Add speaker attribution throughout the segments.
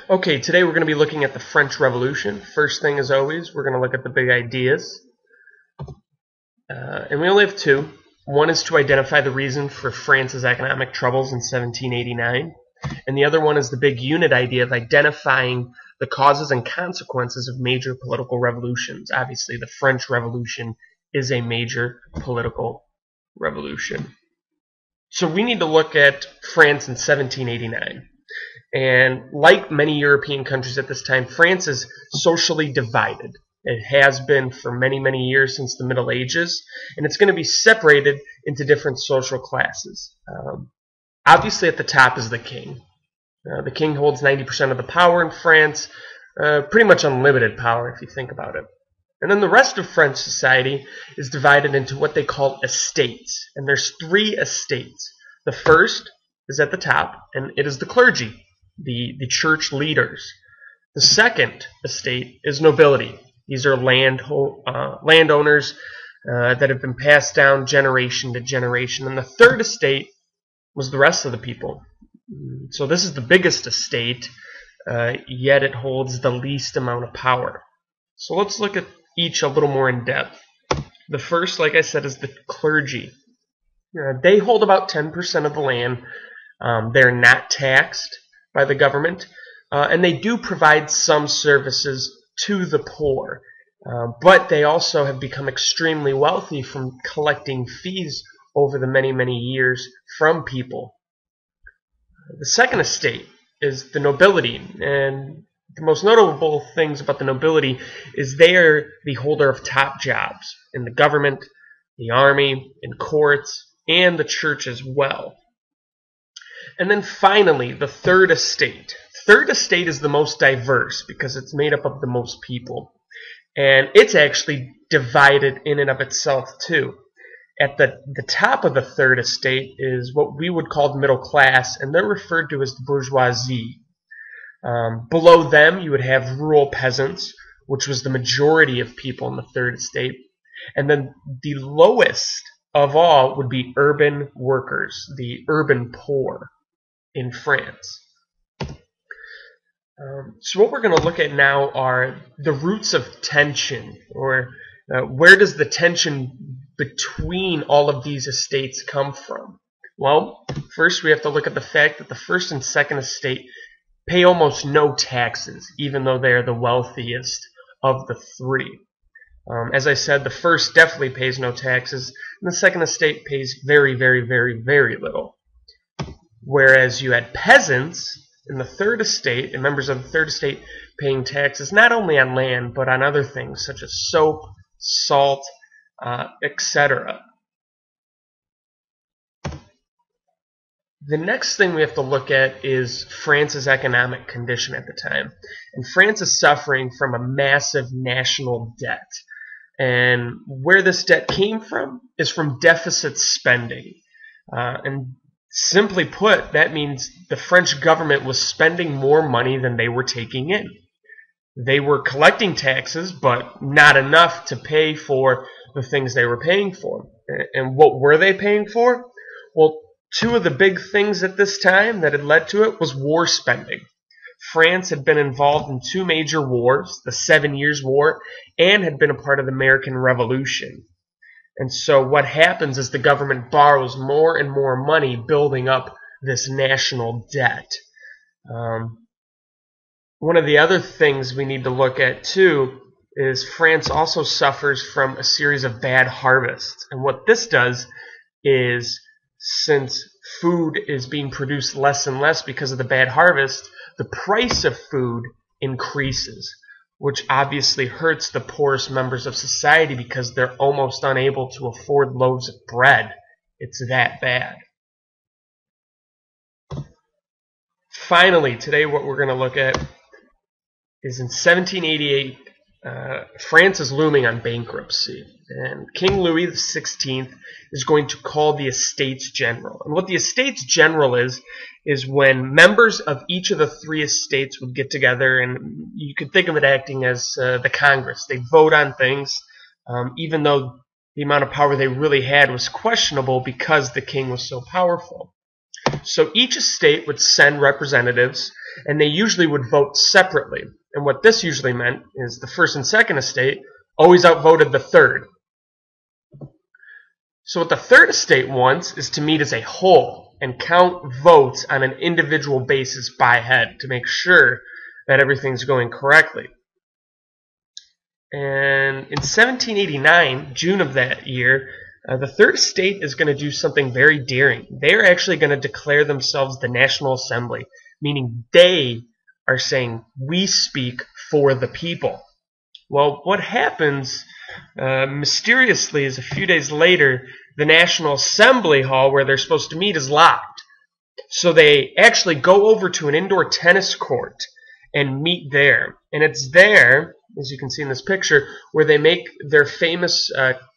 Speaker 1: Okay, today we're going to be looking at the French Revolution. First thing, as always, we're going to look at the big ideas. And we only have two. One is to identify the reason for France's economic troubles in 1789. And the other one is the big unit idea of identifying the causes and consequences of major political revolutions. Obviously, the French Revolution is a major political revolution. So we need to look at France in 1789. And like many European countries at this time, France is socially divided. It has been for many, many years since the Middle Ages, and it's going to be separated into different social classes. Obviously, at the top is the king. The king holds 90% of the power in France, pretty much unlimited power if you think about it. And then the rest of French society is divided into what they call estates, and there's three estates. The first is at the top, and it is the clergy, the church leaders. The second estate is nobility. These are landowners that have been passed down generation to generation. And the third estate was the rest of the people. So this is the biggest estate, yet it holds the least amount of power. So let's look at each a little more in depth. The first, like I said, is the clergy. They hold about 10% of the land. They're not taxed by the government, and they do provide some services to the poor, but they also have become extremely wealthy from collecting fees over the many, many years from people. The second estate is the nobility, and the most notable things about the nobility is they are the holder of top jobs in the government, the army, in courts, and the church as well. And then finally, the third estate. Third estate is the most diverse because it's made up of the most people. And it's actually divided in and of itself too. At the top of the third estate is what we would call the middle class, and they're referred to as the bourgeoisie. Below them, you would have rural peasants, which was the majority of people in the third estate. And then the lowest of all would be urban workers, the urban poor in France. So what we're going to look at now are the roots of tension, or where does the tension between all of these estates come from? Well, first we have to look at the fact that the first and second estate pay almost no taxes, even though they are the wealthiest of the three. As I said, the first definitely pays no taxes, and the second estate pays very, very, very, very little. Whereas you had peasants in the third estate, and members of the third estate paying taxes not only on land, but on other things such as soap, salt, etc. The next thing we have to look at is France's economic condition at the time. And France is suffering from a massive national debt. And where this debt came from is from deficit spending. And simply put, that means the French government was spending more money than they were taking in. They were collecting taxes, but not enough to pay for the things they were paying for. And what were they paying for? Well, two of the big things at this time that had led to it was war spending. France had been involved in two major wars, the 7 Years' War, and had been a part of the American Revolution. And so what happens is the government borrows more and more money, building up this national debt. One of the other things we need to look at too is France also suffers from a series of bad harvests. And what this does is, since food is being produced less and less because of the bad harvest, the price of food increases, which obviously hurts the poorest members of society because they're almost unable to afford loaves of bread. It's that bad. Finally, today what we're going to look at is in 1788, France is looming on bankruptcy, and King Louis XVI is going to call the Estates General. And what the Estates General is when members of each of the three estates would get together, and you could think of it acting as the Congress. They'd vote on things, even though the amount of power they really had was questionable because the king was so powerful. So each estate would send representatives, and they usually would vote separately. And what this usually meant is the first and second estate always outvoted the third. So what the third estate wants is to meet as a whole and count votes on an individual basis by head to make sure that everything's going correctly. And in 1789, June of that year, the third estate is going to do something very daring. They're actually going to declare themselves the National Assembly, meaning they are saying, we speak for the people. Well, what happens mysteriously is a few days later, the National Assembly Hall where they're supposed to meet is locked. So they actually go over to an indoor tennis court and meet there. And it's there, as you can see in this picture, where they make their famous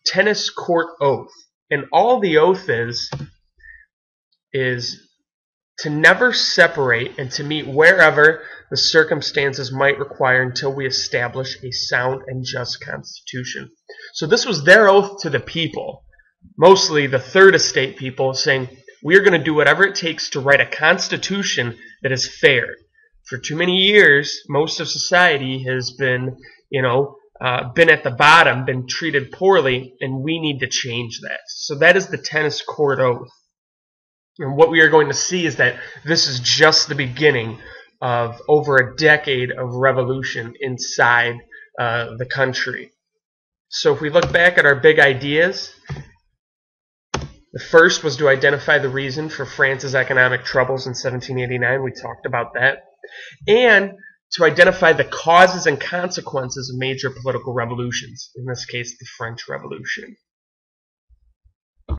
Speaker 1: tennis court oath. And all the oath is to never separate and to meet wherever the circumstances might require until we establish a sound and just constitution. So this was their oath to the people, mostly the third estate people, saying, we are going to do whatever it takes to write a constitution that is fair. For too many years, most of society has been, been at the bottom, been treated poorly, and we need to change that. So that is the tennis court oath. And what we are going to see is that this is just the beginning of over a decade of revolution inside the country. So if we look back at our big ideas, the first was to identify the reason for France's economic troubles in 1789. We talked about that. And to identify the causes and consequences of major political revolutions, in this case, the French Revolution.